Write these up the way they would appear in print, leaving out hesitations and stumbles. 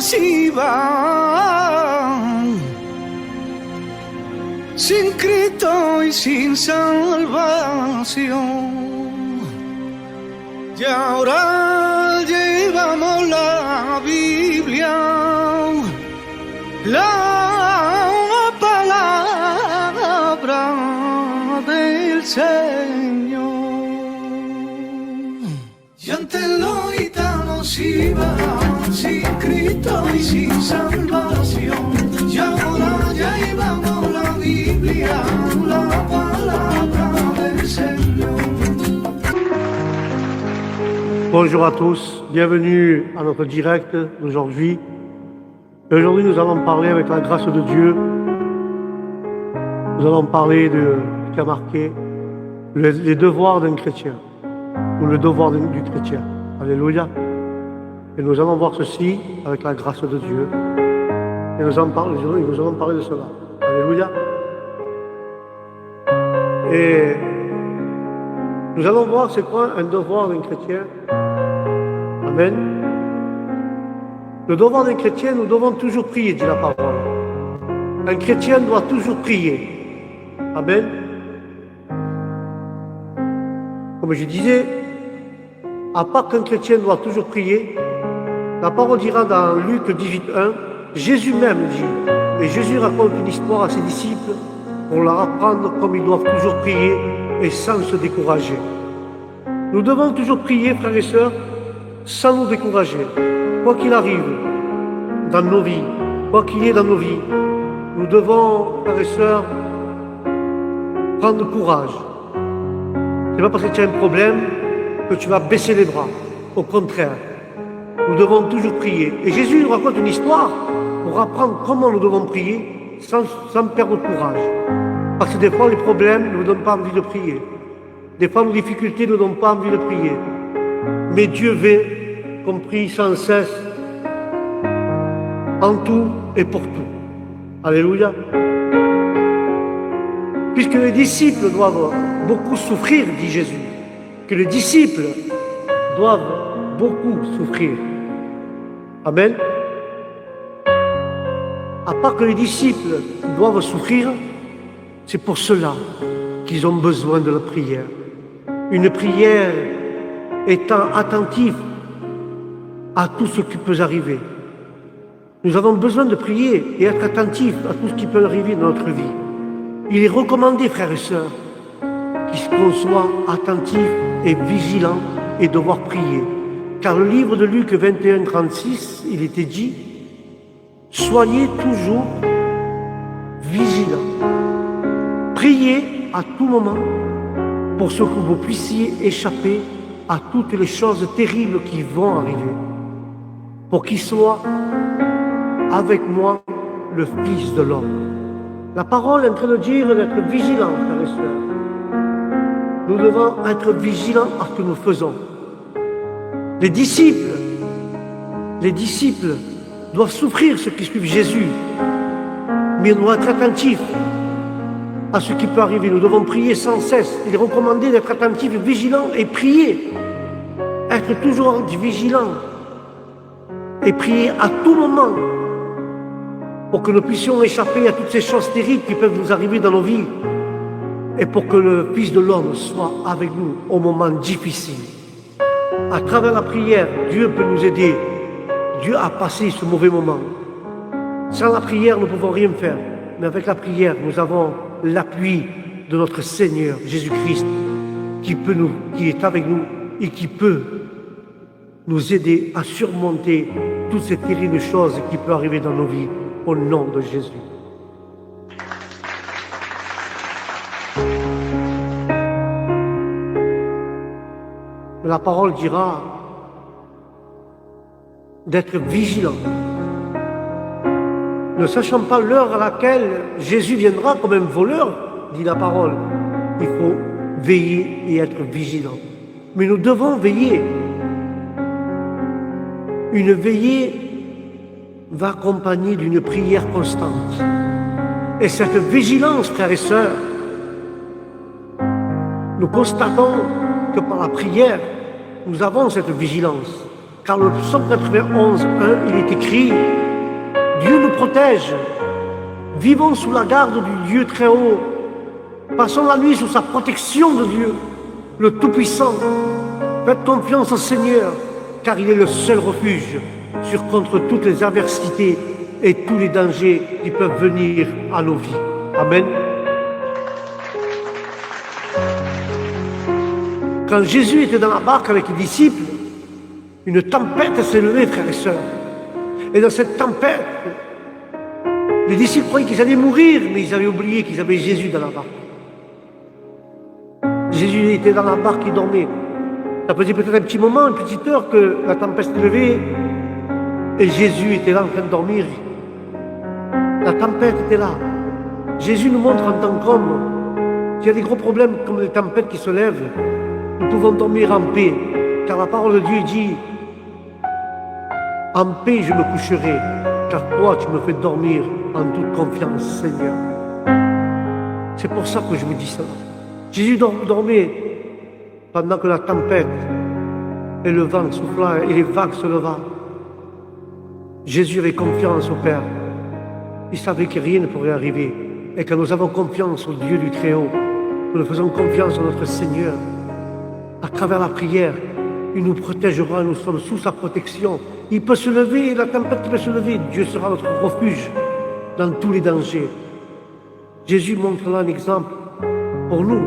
si van sin Cristo y sin salvación. Y ahora llevamos la Biblia, la palabra del Señor. Y antes los gitanos iban sin Cristo y sin salvación. Y ahora ya llevamos la Biblia, la palabra del Señor. Bonjour à tous, bienvenue à notre direct d'aujourd'hui. Aujourd'hui, nous allons parler avec la grâce de Dieu. Nous allons parler de ce qui a marqué les devoirs d'un chrétien, ou le devoir du chrétien. Alléluia. Et nous allons voir ceci avec la grâce de Dieu. Et nous allons parler de cela. Alléluia. Et nous allons voir c'est quoi un devoir d'un chrétien. Amen. Le devoir d'un chrétien, nous devons toujours prier, dit la parole. Un chrétien doit toujours prier. Amen. Comme je disais, à part qu'un chrétien doit toujours prier, la parole dira dans Luc 18:1, Jésus même dit, et Jésus raconte une histoire à ses disciples pour leur apprendre comme ils doivent toujours prier et sans se décourager. Nous devons toujours prier, frères et sœurs, sans nous décourager. Quoi qu'il arrive dans nos vies, quoi qu'il y ait dans nos vies, nous devons, frères et sœurs, prendre courage. Ce n'est pas parce que tu as un problème que tu vas baisser les bras. Au contraire, nous devons toujours prier. Et Jésus nous raconte une histoire pour apprendre comment nous devons prier sans perdre courage. Parce que des fois, les problèmes ne nous donnent pas envie de prier. Des fois, nos difficultés ne nous donnent pas envie de prier. Mais Dieu veut qu'on prie sans cesse, en tout et pour tout. Alléluia. Puisque les disciples doivent beaucoup souffrir, dit Jésus, que les disciples doivent beaucoup souffrir. Amen. À part que les disciples doivent souffrir, c'est pour cela qu'ils ont besoin de la prière. Une prière étant attentive à tout ce qui peut arriver. Nous avons besoin de prier et être attentifs à tout ce qui peut arriver dans notre vie. Il est recommandé, frères et sœurs, qu'on soit attentifs et vigilants et devoir prier. Car le livre de Luc 21:36, il était dit, soyez toujours vigilants. Priez à tout moment pour ce que vous puissiez échapper à toutes les choses terribles qui vont arriver. Pour qu'il soit avec moi le Fils de l'homme. La parole est en train de dire d'être vigilant, frères et sœurs. Nous devons être vigilants à ce que nous faisons. Les disciples doivent souffrir ceux qui suivent Jésus, mais nous devons être attentifs à ce qui peut arriver. Nous devons prier sans cesse. Il est recommandé d'être attentifs, vigilants et prier. Être toujours vigilants et prier à tout moment pour que nous puissions échapper à toutes ces choses terribles qui peuvent nous arriver dans nos vies et pour que le Fils de l'homme soit avec nous au moment difficile. À travers la prière, Dieu peut nous aider. Dieu a passé ce mauvais moment. Sans la prière, nous ne pouvons rien faire. Mais avec la prière, nous avons l'appui de notre Seigneur Jésus-Christ qui est avec nous et qui peut nous aider à surmonter toutes ces terribles choses qui peuvent arriver dans nos vies au nom de Jésus. La parole dira d'être vigilant. Ne sachant pas l'heure à laquelle Jésus viendra comme un voleur, dit la parole. Il faut veiller et être vigilant. Mais nous devons veiller. Une veillée va accompagner d'une prière constante. Et cette vigilance, frères et sœurs, nous constatons que par la prière, nous avons cette vigilance. Car le psaume 91, 1, il est écrit, Dieu nous protège. Vivons sous la garde du Dieu très haut. Passons la nuit sous sa protection de Dieu, le Tout-Puissant. Faites confiance au Seigneur, car il est le seul refuge contre toutes les adversités et tous les dangers qui peuvent venir à nos vies. Amen. Quand Jésus était dans la barque avec les disciples, une tempête s'est levée, frères et sœurs. Et dans cette tempête, les disciples croyaient qu'ils allaient mourir, mais ils avaient oublié qu'ils avaient Jésus dans la barque. Jésus était dans la barque, il dormait. Ça faisait peut-être un petit moment, une petite heure que la tempête s'est levée et Jésus était là en train de dormir. La tempête était là. Jésus nous montre en tant qu'homme qu'il y a des gros problèmes comme les tempêtes qui se lèvent. Nous pouvons dormir en paix, car la parole de Dieu dit « En paix je me coucherai, car toi tu me fais dormir en toute confiance, Seigneur. » C'est pour ça que je vous dis ça. Jésus dormait pendant que la tempête et le vent souffla et les vagues se levaient. Jésus avait confiance au Père. Il savait que rien ne pourrait arriver. Et quand nous avons confiance au Dieu du Très-Haut, nous faisons confiance en notre Seigneur. À travers la prière, il nous protégera, nous sommes sous sa protection. Il peut se lever, la tempête peut se lever. Dieu sera notre refuge dans tous les dangers. Jésus montre là un exemple pour nous.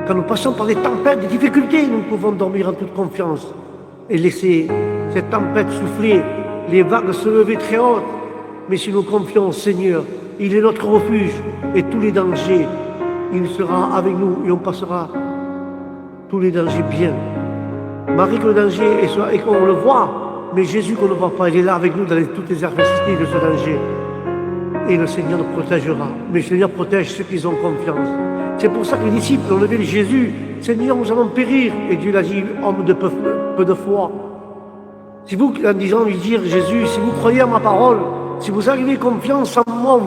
Quand nous passons par des tempêtes, des difficultés, nous pouvons dormir en toute confiance et laisser cette tempête souffler, les vagues se lever très hautes. Mais si nous confions au Seigneur, il est notre refuge et tous les dangers, il sera avec nous et on passera tous les dangers bien. Marie que le danger et qu'on le voit, mais Jésus qu'on ne voit pas, il est là avec nous dans toutes les adversités de ce danger. Et le Seigneur nous protégera. Mais le Seigneur protège ceux qui ont confiance. C'est pour ça que les disciples ont levé Jésus. Seigneur, nous allons périr. Et Dieu l'a dit, homme de peu de foi. Si vous, en disant, lui dire, Jésus, si vous croyez à ma parole, si vous avez confiance en moi,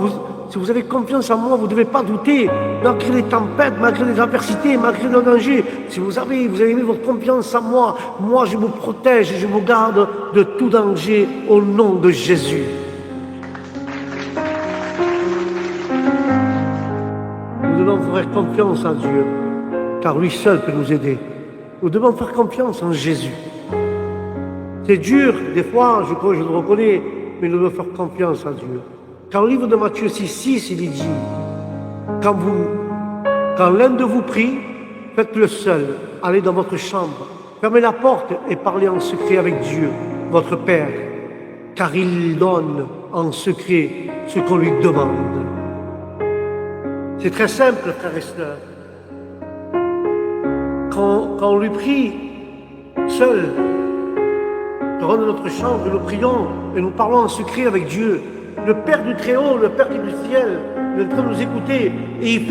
si vous avez confiance en moi, vous ne devez pas douter, malgré les tempêtes, malgré les adversités, malgré le danger. Si vous avez mis votre confiance en moi, moi je vous protège et je vous garde de tout danger au nom de Jésus. Nous devons faire confiance en Dieu, car lui seul peut nous aider. Nous devons faire confiance en Jésus. C'est dur, des fois, je le reconnais, mais nous devons faire confiance en Dieu. Quand le livre de Matthieu 6,6, il est dit, quand l'un de vous prie, faites-le seul, allez dans votre chambre, fermez la porte et parlez en secret avec Dieu, votre Père, car il donne en secret ce qu'on lui demande. C'est très simple, frères et sœurs. Quand on lui prie seul, nous rentrons dans notre chambre et nous prions et nous parlons en secret avec Dieu. Le Père du Très-Haut, le Père du ciel, il est en train de nous écouter et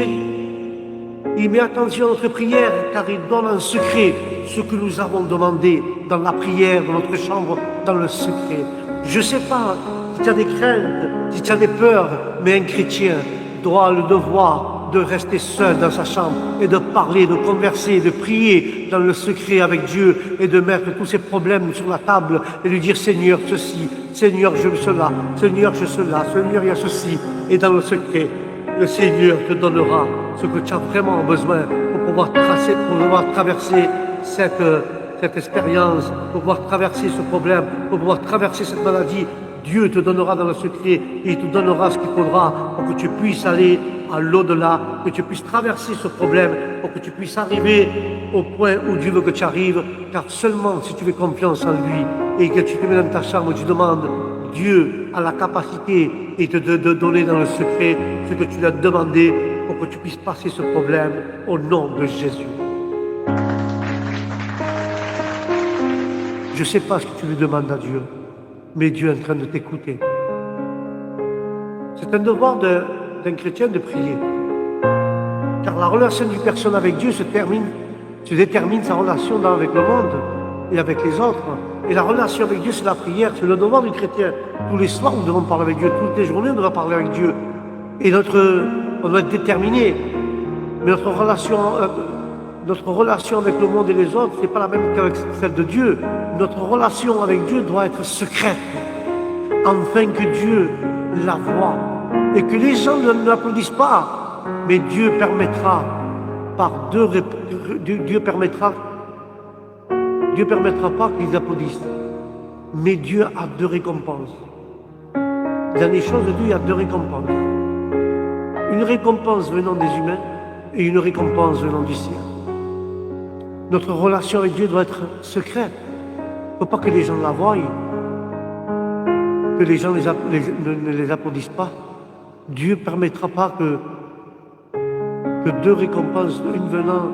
il met attention à notre prière car il donne en secret ce que nous avons demandé dans la prière, dans notre chambre, dans le secret. Je ne sais pas si tu as des craintes, si tu as des peurs, mais un chrétien doit le devoir de rester seul dans sa chambre et de parler, de converser, de prier dans le secret avec Dieu et de mettre tous ses problèmes sur la table et lui dire Seigneur ceci, Seigneur je veux cela, Seigneur je cela, Seigneur il y a ceci. Et dans le secret, le Seigneur te donnera ce que tu as vraiment besoin pour pouvoir traverser cette expérience, pour pouvoir traverser ce problème, pour pouvoir traverser cette maladie. Dieu te donnera dans le secret et il te donnera ce qu'il faudra pour que tu puisses aller à l'au-delà, que tu puisses traverser ce problème, pour que tu puisses arriver au point où Dieu veut que tu arrives, car seulement si tu fais confiance en lui et que tu te mets dans ta chambre, tu demandes, Dieu a la capacité et de donner dans le secret ce que tu lui as demandé pour que tu puisses passer ce problème au nom de Jésus. Je ne sais pas ce que tu lui demandes à Dieu, mais Dieu est en train de t'écouter. C'est un devoir d'un chrétien de prier. Car la relation d'une personne avec Dieu se détermine sa relation avec le monde et avec les autres. Et la relation avec Dieu, c'est la prière, c'est le devoir du chrétien. Tous les soirs, nous devons parler avec Dieu. Toutes les journées, on doit parler avec Dieu. Et on doit être déterminé. Mais notre relation notre relation avec le monde et les autres, c'est pas la même qu'avec celle de Dieu. Notre relation avec Dieu doit être secrète, afin que Dieu la voie et que les gens ne l'applaudissent pas. Mais Dieu permettra Dieu permettra pas qu'ils applaudissent. Mais Dieu a deux récompenses. Dans les choses de Dieu, il y a deux récompenses. Une récompense venant des humains et une récompense venant du ciel. Notre relation avec Dieu doit être secrète. Il ne faut pas que les gens la voient, que les gens ne les applaudissent pas. Dieu ne permettra pas que deux récompenses, une venant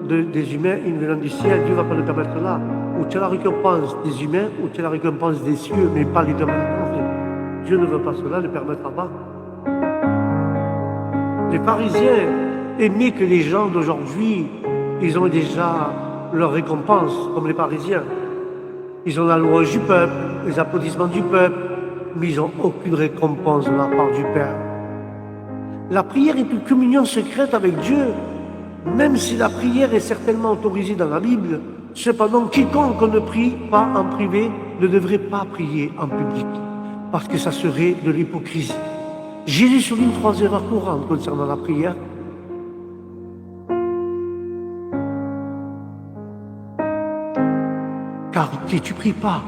des humains, une venant du ciel. Dieu ne va pas le permettre là. Ou tu as la récompense des humains, ou tu as la récompense des cieux, mais pas les deux en même temps. Dieu ne veut pas cela, ne le permettra pas. Les pharisiens aimaient que les gens d'aujourd'hui, ils ont déjà leur récompense, comme les Parisiens. Ils ont la louange du peuple, les applaudissements du peuple, mais ils n'ont aucune récompense de la part du Père. La prière est une communion secrète avec Dieu, même si la prière est certainement autorisée dans la Bible. Cependant, quiconque ne prie pas en privé ne devrait pas prier en public, parce que ça serait de l'hypocrisie. Jésus souligne 3 erreurs courantes concernant la prière. Car tu ne pries pas,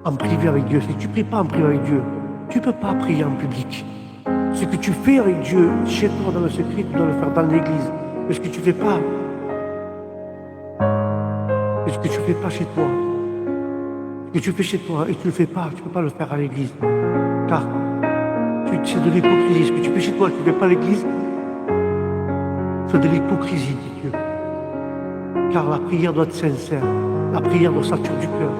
en privé avec Dieu. Si tu ne pries pas en privé avec Dieu, tu ne peux pas prier en public. Ce que tu fais avec Dieu, chez toi, dans le secret, tu dois le faire dans l'église. Mais ce que tu ne fais pas, ce que tu ne fais pas chez toi, ce que tu fais chez toi et tu ne le fais pas, tu ne peux pas le faire à l'église. Car c'est de l'hypocrisie. Ce que tu fais chez toi et tu ne fais pas à l'église, c'est de l'hypocrisie, dit Dieu. Car la prière doit être sincère. La prière doit sortir du cœur.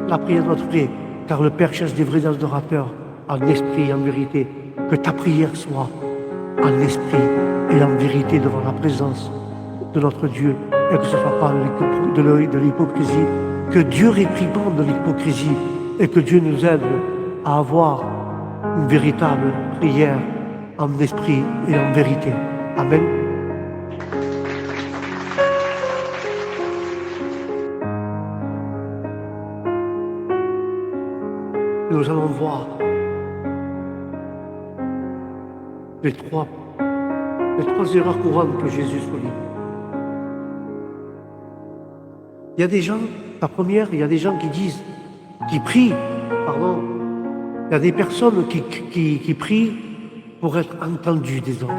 La prière doit être vraie. Car le Père cherche des vrais adorateurs, en esprit et en vérité. Que ta prière soit en esprit et en vérité devant la présence de notre Dieu. Et que ce ne soit pas de l'hypocrisie. Que Dieu réprimande de l'hypocrisie. Et que Dieu nous aide à avoir une véritable prière en esprit et en vérité. Amen. Nous allons voir les trois erreurs courantes que Jésus souligne. Il y a des gens, la première, il y a des gens qui prient, il y a des personnes qui prient pour être entendues des autres.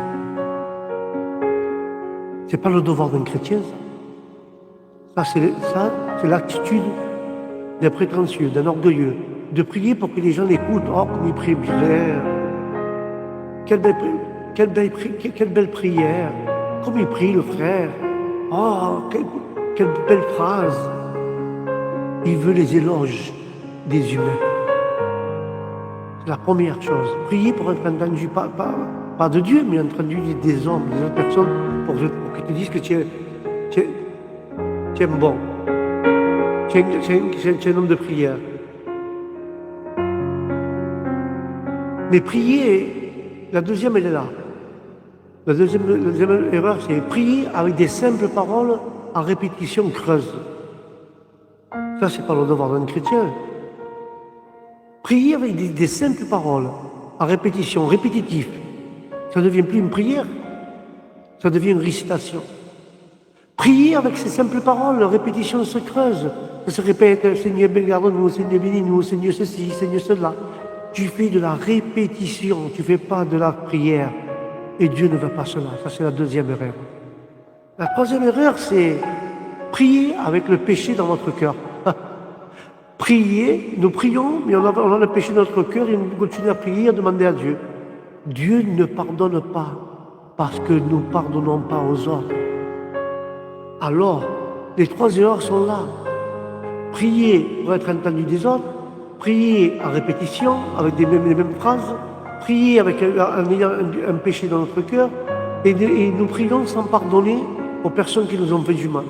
C'est pas le devoir d'un chrétien, ça. Ça, c'est l'attitude d'un prétentieux, d'un orgueilleux, de prier pour que les gens l'écoutent. Oh, comme il prie bien. Quelle belle prière. Comme il prie, le frère. Oh, quelle belle phrase. Il veut les éloges des humains. C'est la première chose. Prier pour être entendu, pas de Dieu, mais entendu des hommes, des autres personnes, pour qu'ils te disent que tu es bon. Tu es un homme de prière. Mais prier, la deuxième, elle est là. La deuxième erreur, c'est prier avec des simples paroles en répétition creuse. Ça, c'est pas le devoir d'un chrétien. Prier avec des simples paroles en répétition, répétitif, ça ne devient plus une prière, ça devient une récitation. Prier avec ces simples paroles, la répétition se creuse. Ça se répète, Seigneur, garde-nous, Seigneur, bénis-nous, Seigneur, ceci, Seigneur, cela. Tu fais de la répétition, tu ne fais pas de la prière. Et Dieu ne veut pas cela. Ça, c'est la deuxième erreur. La troisième erreur, c'est prier avec le péché dans notre cœur. Prier, nous prions, mais on a le péché dans notre cœur et nous continuons à prier, à demander à Dieu. Dieu ne pardonne pas parce que nous ne pardonnons pas aux autres. Alors, les 3 erreurs sont là. Prier pour être entendu des autres, prier en répétition, avec les mêmes phrases, prier en ayant un péché dans notre cœur, et nous prions sans pardonner aux personnes qui nous ont fait du mal.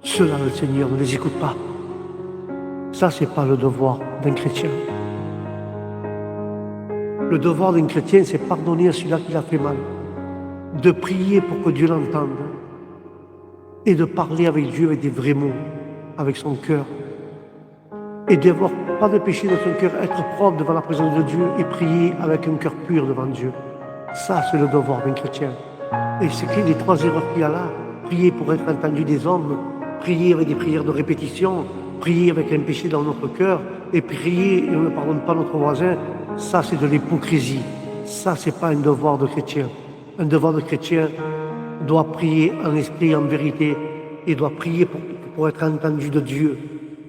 Cela, le Seigneur ne les écoute pas. Ça, c'est pas le devoir d'un chrétien. Le devoir d'un chrétien, c'est pardonner à celui-là qui l'a fait mal, de prier pour que Dieu l'entende et de parler avec Dieu avec des vrais mots, avec son cœur, et d'avoir pas de péché dans son cœur, être propre devant la présence de Dieu et prier avec un cœur pur devant Dieu. Ça, c'est le devoir d'un chrétien. Et c'est les 3 erreurs qu'il y a là. Prier pour être entendu des hommes, prier avec des prières de répétition, prier avec un péché dans notre cœur, et prier et on ne pardonne pas notre voisin. Ça, c'est de l'hypocrisie. Ça, c'est pas un devoir de chrétien. Un devoir de chrétien doit prier en esprit et en vérité, et doit prier pour être entendu de Dieu.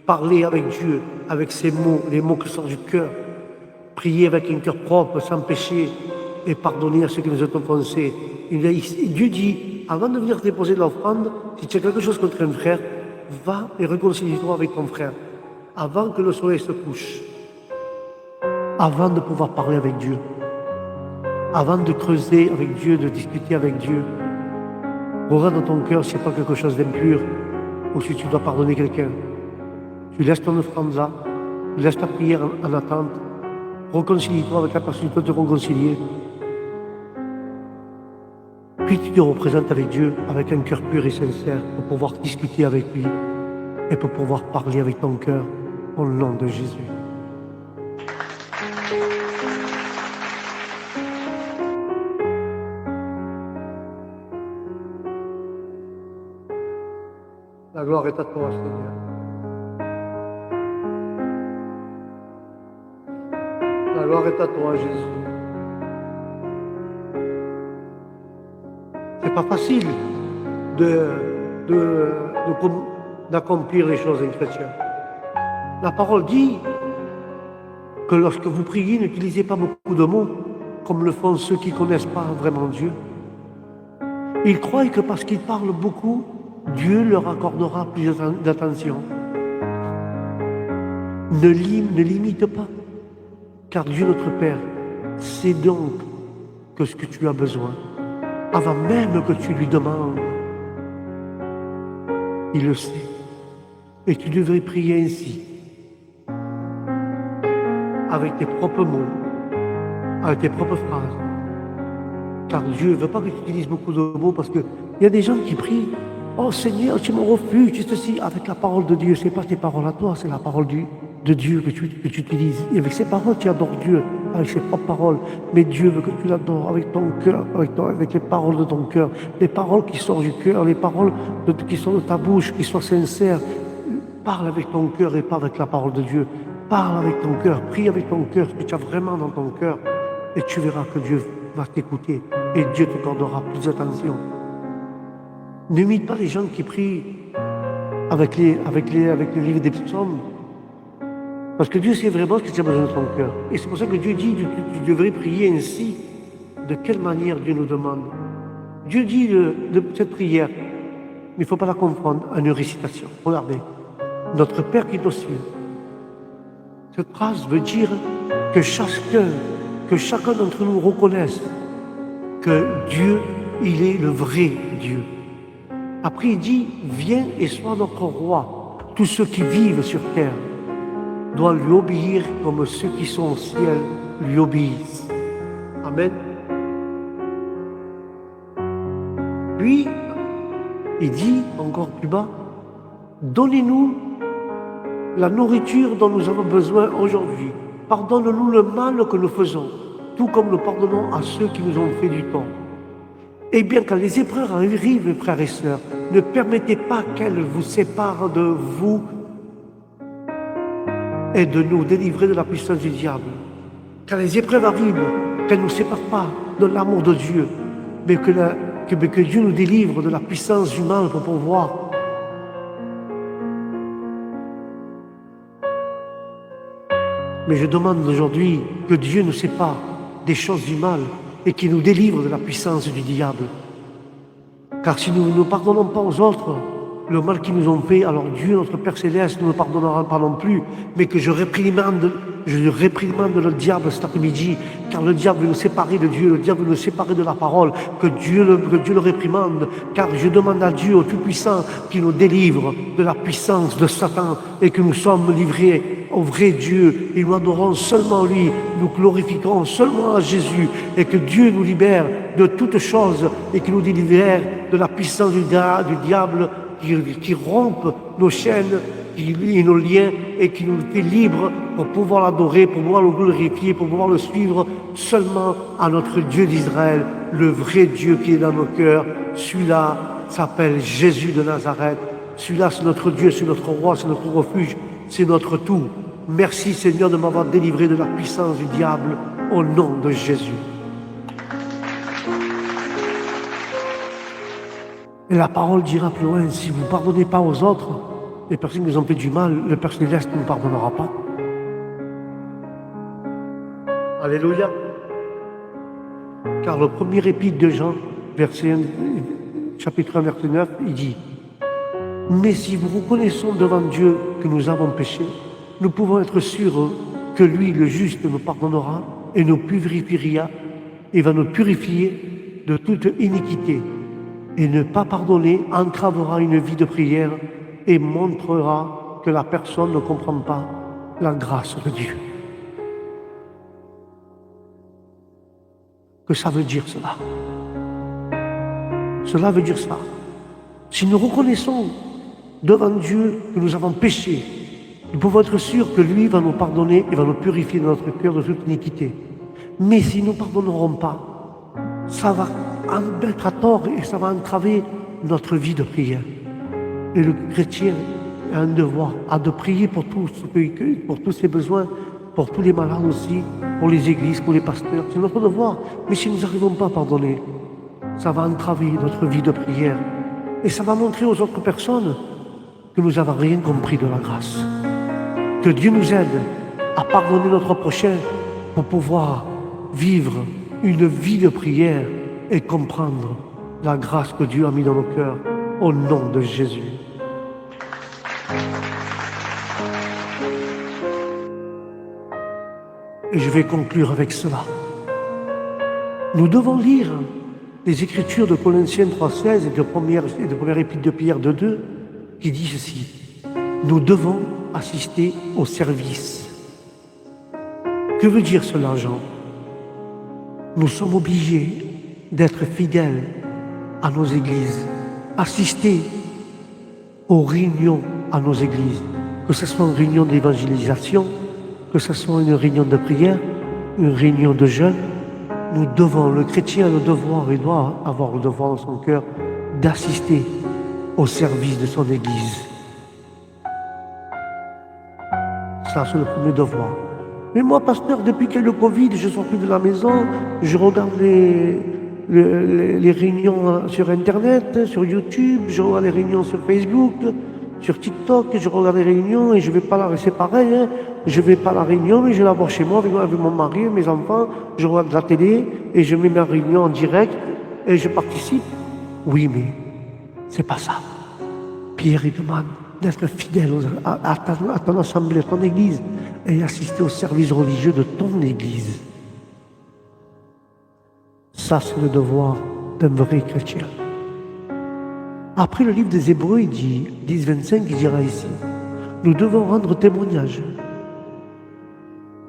Parler avec Dieu, avec ses mots, les mots qui sortent du cœur. Prier avec un cœur propre, sans péché, et pardonner à ceux qui nous ont offensés. Dieu dit, avant de venir déposer de l'offrande, si tu as quelque chose contre un frère, va et réconcilie-toi avec ton frère, avant que le soleil se couche, avant de pouvoir parler avec Dieu, avant de creuser avec Dieu, de discuter avec Dieu. Regarde dans ton cœur s'il n'y a pas quelque chose d'impur, ou si tu dois pardonner quelqu'un. Tu laisses ton offrande là, tu laisses ta prière en attente, réconcilie-toi avec la personne qui peut te réconcilier. Puis tu te représentes avec Dieu avec un cœur pur et sincère pour pouvoir discuter avec lui et pour pouvoir parler avec ton cœur au nom de Jésus. La gloire est à toi, Seigneur. La gloire est à toi, Jésus. C'est pas facile d'accomplir les choses d'un chrétien. La parole dit que lorsque vous priez, n'utilisez pas beaucoup de mots, comme le font ceux qui ne connaissent pas vraiment Dieu. Ils croient que parce qu'ils parlent beaucoup, Dieu leur accordera plus d'attention. Ne limite pas, car Dieu notre Père sait donc que ce que tu as besoin, avant même que tu lui demandes, il le sait. Et tu devrais prier ainsi, avec tes propres mots, avec tes propres phrases. Car Dieu ne veut pas que tu utilises beaucoup de mots, parce qu'il y a des gens qui prient, « Oh Seigneur, tu me refuses, tu ceci », avec la parole de Dieu. Ce n'est pas tes paroles à toi, c'est la parole de Dieu que tu utilises. Et avec ces paroles, tu adores Dieu, avec ses propres paroles. Mais Dieu veut que tu l'adores avec ton cœur, avec les paroles de ton cœur, les paroles qui sortent du cœur, les paroles qui sortent de ta bouche, qui soient sincères. Parle avec ton cœur et pas avec la parole de Dieu. Parle avec ton cœur, prie avec ton cœur, ce que tu as vraiment dans ton cœur. Et tu verras que Dieu va t'écouter et Dieu te accordera plus d'attention. N'imite pas les gens qui prient avec les livres des psaumes. Parce que Dieu sait vraiment ce que tu as besoin de ton cœur. Et c'est pour ça que Dieu dit tu devrais prier ainsi. De quelle manière Dieu nous demande? Dieu dit de cette prière, mais il ne faut pas la confondre à une récitation. Regardez, notre Père qui est aux cieux. Cette phrase veut dire que chacun d'entre nous reconnaisse que Dieu, il est le vrai Dieu. Après, il dit, viens et sois notre roi. Tous ceux qui vivent sur terre doivent lui obéir comme ceux qui sont au ciel lui obéissent. Amen. Puis, il dit encore plus bas, donnez-nous la nourriture dont nous avons besoin aujourd'hui. Pardonne-nous le mal que nous faisons, tout comme nous pardonnons à ceux qui nous ont fait du tort. Eh bien, quand les épreuves arrivent, frères et sœurs, ne permettez pas qu'elles vous séparent de vous et de nous délivrer de la puissance du diable. Quand les épreuves arrivent, qu'elles ne nous séparent pas de l'amour de Dieu, mais que Dieu nous délivre de la puissance du mal pour pouvoir Mais je demande aujourd'hui que Dieu nous sépare des choses du mal et qu'il nous délivre de la puissance du diable. Car si nous ne pardonnons pas aux autres le mal qu'ils nous ont fait, alors Dieu, notre Père Céleste, ne nous pardonnera pas non plus. Mais que je réprimande le diable cet après-midi, car le diable veut nous séparer de Dieu, le diable veut nous séparer de la parole, que Dieu le réprimande, car je demande à Dieu, au Tout-Puissant, qu'il nous délivre de la puissance de Satan et que nous sommes livrés au vrai Dieu et nous adorons seulement lui, nous glorifions seulement à Jésus et que Dieu nous libère de toutes choses et qu'il nous libère de la puissance du diable qui rompe nos chaînes et nos liens et qui nous fait libres pour pouvoir l'adorer, pour pouvoir le glorifier, pour pouvoir le suivre seulement à notre Dieu d'Israël, le vrai Dieu qui est dans nos cœurs. Celui-là s'appelle Jésus de Nazareth. Celui-là, c'est notre Dieu, c'est notre roi, c'est notre refuge, c'est notre tout. Merci Seigneur de m'avoir délivré de la puissance du diable au nom de Jésus. Et la parole dira plus loin, si vous ne pardonnez pas aux autres, les personnes qui vous ont fait du mal, le Père Céleste ne pardonnera pas. Alléluia. Car le premier épître de Jean, chapitre 1, verset 9, il dit « Mais si nous reconnaissons devant Dieu que nous avons péché, nous pouvons être sûrs que lui, le juste, nous pardonnera et nous purifiera et va nous purifier de toute iniquité. Et ne pas pardonner entravera une vie de prière et montrera que la personne ne comprend pas la grâce de Dieu. » Que ça veut dire cela? Cela veut dire ça. Si nous reconnaissons devant Dieu que nous avons péché, nous pouvons être sûrs que lui va nous pardonner et va nous purifier dans notre cœur de toute iniquité. Mais si nous ne pardonnerons pas, ça va mettre à tort et ça va entraver notre vie de prière. Et le chrétien a un devoir, de prier pour tous ses besoins, pour tous les malades aussi, pour les églises, pour les pasteurs. C'est notre devoir. Mais si nous n'arrivons pas à pardonner, ça va entraver notre vie de prière. Et ça va montrer aux autres personnes que nous n'avons rien compris de la grâce. Que Dieu nous aide à pardonner notre prochain pour pouvoir vivre une vie de prière et comprendre la grâce que Dieu a mis dans nos cœurs au nom de Jésus. Et je vais conclure avec cela. Nous devons lire les Écritures de Colossiens 3,16 et de première épître de Pierre 2,2 qui dit ceci. Nous devons assister au service. Que veut dire cela, Jean? Nous sommes obligés d'être fidèles à nos églises, assister aux réunions à nos églises, que ce soit une réunion d'évangélisation, que ce soit une réunion de prière, une réunion de jeûne. Nous devons, le chrétien a le devoir, il doit avoir le devoir dans son cœur d'assister au service de son église. Ça, c'est le premier devoir. Mais moi, pasteur, depuis qu'il y a le Covid, je ne sors plus de la maison, je regarde les réunions sur Internet, sur YouTube, je regarde les réunions sur Facebook, sur TikTok, je regarde les réunions et je ne vais pas la... C'est pareil, hein, je ne vais pas à la réunion, mais je la vois chez moi avec mon mari, mes enfants, je regarde la télé et je mets ma réunion en direct et je participe. Oui, mais c'est pas ça. Pierre, il demande d'être fidèle à ton assemblée, à ton église et assister au service religieux de ton église. Ça, c'est le devoir d'un vrai chrétien. Après le livre des Hébreux, il dit, 10-25, il dira ici, nous devons rendre témoignage.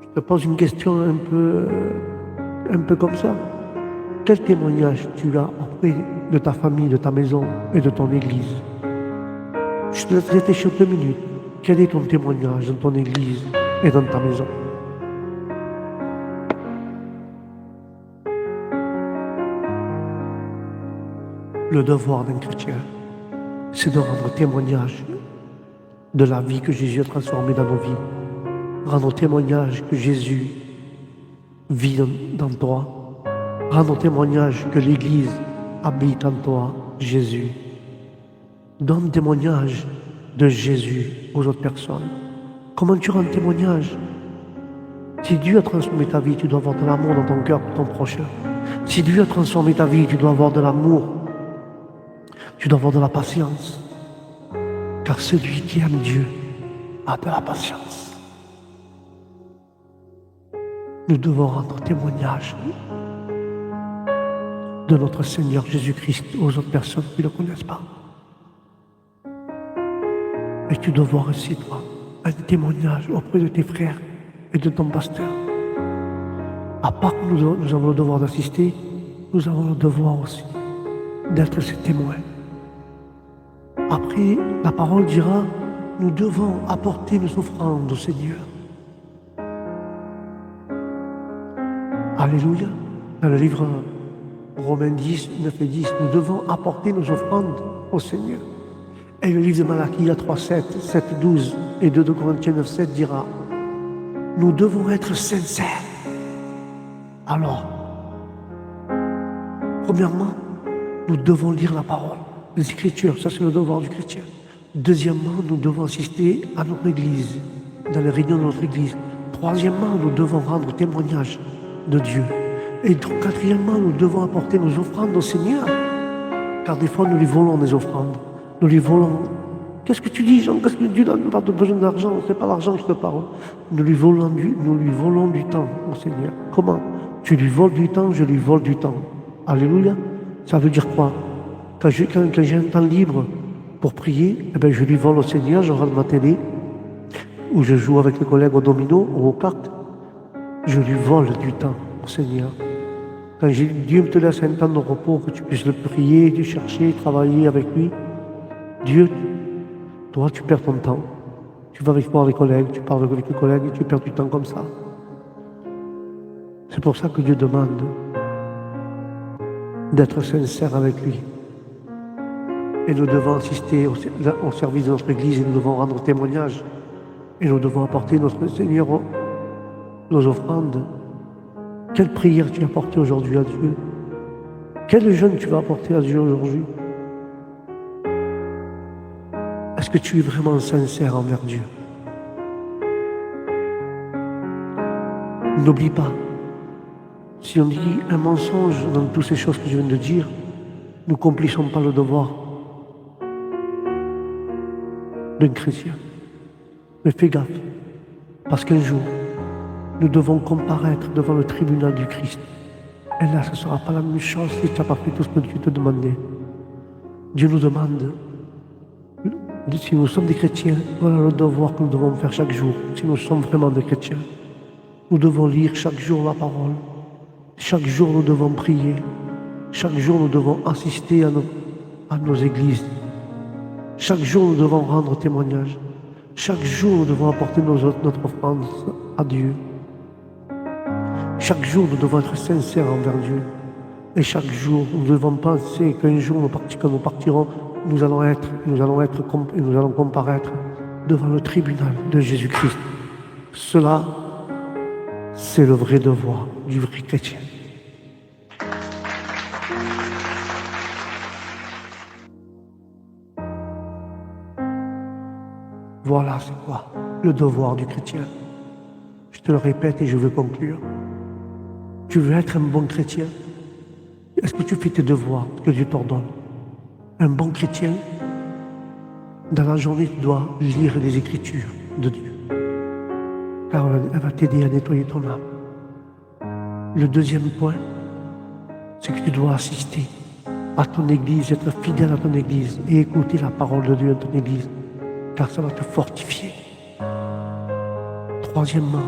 Je te pose une question un peu comme ça. Quel témoignage tu as auprès de ta famille, de ta maison et de ton église? Je te laisse réfléchir 2 minutes. Quel est ton témoignage dans ton église et dans ta maison? Le devoir d'un chrétien, c'est de rendre témoignage de la vie que Jésus a transformée dans nos vies. Rendre témoignage que Jésus vit dans toi. Rendre témoignage que l'Église habite en toi, Jésus. Donne témoignage de Jésus aux autres personnes. Comment tu rends témoignage? Si Dieu a transformé ta vie, tu dois avoir de l'amour dans ton cœur pour ton prochain. Si Dieu a transformé ta vie, tu dois avoir de l'amour. Tu dois avoir de la patience. Car celui qui aime Dieu a de la patience. Nous devons rendre témoignage de notre Seigneur Jésus-Christ aux autres personnes qui ne le connaissent pas. Et tu dois voir aussi, toi, un témoignage auprès de tes frères et de ton pasteur. À part que nous avons le devoir d'assister, nous avons le devoir aussi d'être ses témoins. Après, la parole dira, nous devons apporter nos offrandes au Seigneur. Alléluia. Dans le livre Romains 10, 9 et 10, nous devons apporter nos offrandes au Seigneur. Et le livre de Malachie 3, 7, 7, 12 et 2 de Corinthiens 9, 7 dira, nous devons être sincères. Alors, premièrement, nous devons lire la parole, les Écritures, ça c'est le devoir du chrétien. Deuxièmement, nous devons assister à notre Église, dans les réunions de notre Église. Troisièmement, nous devons rendre témoignage de Dieu. Et quatrièmement, nous devons apporter nos offrandes au Seigneur. Car des fois, nous lui volons des offrandes. Nous lui volons. Qu'est-ce que tu dis, Jean? Qu'est-ce que Dieu n'a pas besoin d'argent? C'est pas l'argent que je te parle. Nous lui volons du temps au Seigneur. Comment? Tu lui voles du temps, je lui vole du temps. Alléluia. Ça veut dire quoi? Quand j'ai un temps libre pour prier, eh bien, je lui vole au Seigneur, je regarde ma télé, ou je joue avec les collègues au domino ou aux cartes. Je lui vole du temps au Seigneur. Quand Dieu te laisse un temps de repos, que tu puisses le prier, le chercher, travailler avec lui, Dieu, toi, tu perds ton temps. Tu vas voir les collègues, tu parles avec les collègues et tu perds du temps comme ça. C'est pour ça que Dieu demande d'être sincère avec lui. Et nous devons assister au service de notre Église et nous devons rendre témoignage. Et nous devons apporter notre Seigneur nos offrandes. Quelle prière tu as apportée aujourd'hui à Dieu? Quel jeûne tu vas apporter à Dieu aujourd'hui? Est-ce que tu es vraiment sincère envers Dieu? N'oublie pas, si on dit un mensonge dans toutes ces choses que je viens de dire, nous n'accomplissons pas le devoir d'un chrétien. Mais fais gaffe, parce qu'un jour, nous devons comparaître devant le tribunal du Christ. Et là, ce ne sera pas la même chose si tu n'as pas fait tout ce que Dieu te demandait. Dieu nous demande, si nous sommes des chrétiens, voilà le devoir que nous devons faire chaque jour, si nous sommes vraiment des chrétiens. Nous devons lire chaque jour la parole. Chaque jour, nous devons prier. Chaque jour, nous devons assister à nos églises. Chaque jour, nous devons rendre témoignage. Chaque jour, nous devons apporter notre offrande à Dieu. Chaque jour, nous devons être sincères envers Dieu. Et chaque jour, nous devons penser qu'un jour, quand nous partirons, nous allons comparaître devant le tribunal de Jésus-Christ. Cela, c'est le vrai devoir du vrai chrétien. Voilà, c'est quoi le devoir du chrétien. Je te le répète et je veux conclure. Tu veux être un bon chrétien? Est-ce que tu fais tes devoirs que Dieu t'ordonne? Un bon chrétien, dans la journée, tu dois lire les Écritures de Dieu, car elle va t'aider à nettoyer ton âme. Le deuxième point, c'est que tu dois assister à ton Église, être fidèle à ton Église et écouter la parole de Dieu à ton Église, car ça va te fortifier. Troisièmement,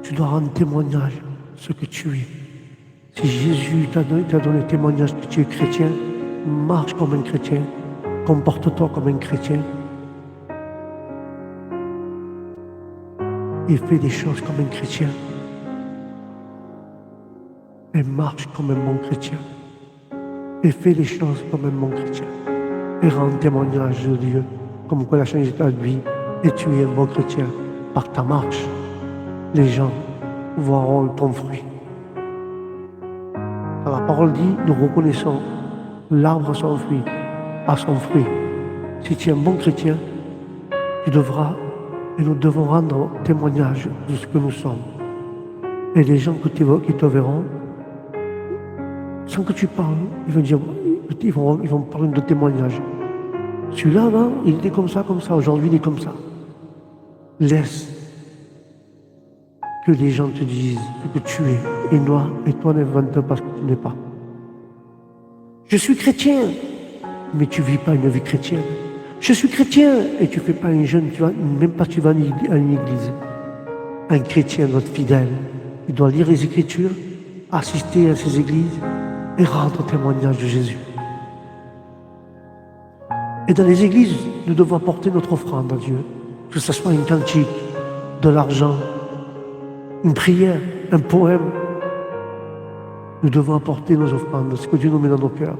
tu dois rendre témoignage de ce que tu es. Si Jésus t'a donné témoignage que tu es chrétien, marche comme un chrétien, comporte-toi comme un chrétien et fais des choses comme un chrétien et marche comme un bon chrétien et fais les choses comme un bon chrétien et rends témoignage de Dieu comme quoi il a changé ta vie et tu es un bon chrétien. Par ta marche, les gens verront ton fruit. Car la parole dit, nous reconnaissons l'arbre à son fruit. Si tu es un bon chrétien, tu devras, et nous devons rendre témoignage de ce que nous sommes. Et les gens qui te verront, sans que tu parles, ils vont parler de témoignage. Celui-là, avant, il était comme ça, aujourd'hui il est comme ça. Laisse que les gens te disent ce que tu es, et toi n'invente pas ce que tu n'es pas. Je suis chrétien, mais tu ne vis pas une vie chrétienne. Je suis chrétien et tu ne fais pas un jeûne, même pas tu vas à une église. Un chrétien doit être fidèle. Il doit lire les Écritures, assister à ces églises et rendre témoignage de Jésus. Et dans les églises, nous devons apporter notre offrande à Dieu, que ce soit une cantique, de l'argent, une prière, un poème. Nous devons apporter nos offrandes, ce que Dieu nous met dans nos cœurs.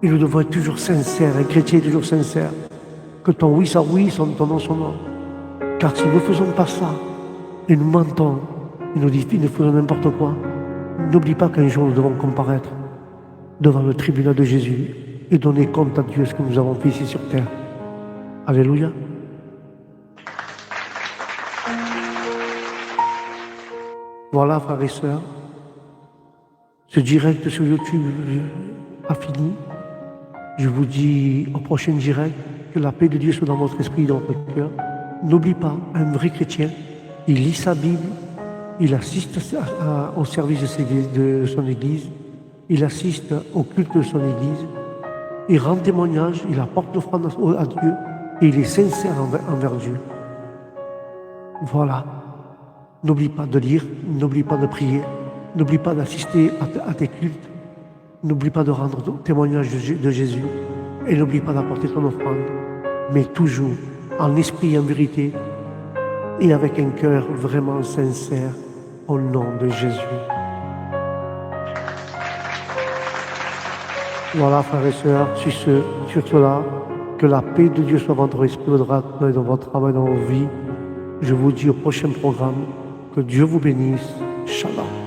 Et nous devons être toujours sincères, un chrétien est toujours sincère. Que ton oui soit oui, ton non soit non. Car si nous ne faisons pas ça, et nous mentons, et nous faisons n'importe quoi, n'oublie pas qu'un jour nous devons comparaître devant le tribunal de Jésus et donner compte à Dieu ce que nous avons fait ici sur terre. Alléluia. Voilà, frères et sœurs, ce direct sur YouTube a fini. Je vous dis au prochain direct que la paix de Dieu soit dans votre esprit et dans votre cœur. N'oublie pas, un vrai chrétien, il lit sa Bible, il assiste au service de son église, il assiste au culte de son église, il rend témoignage, il apporte l'offrande à Dieu et il est sincère envers Dieu. Voilà. N'oublie pas de lire, n'oublie pas de prier, n'oublie pas d'assister à tes cultes, n'oublie pas de rendre témoignage de Jésus et n'oublie pas d'apporter ton offrande, mais toujours en esprit et en vérité et avec un cœur vraiment sincère au nom de Jésus. Voilà, frères et sœurs, sur cela, que la paix de Dieu soit dans votre esprit, dans votre travail, dans vos vies. Je vous dis au prochain programme, que Dieu vous bénisse. Shalom.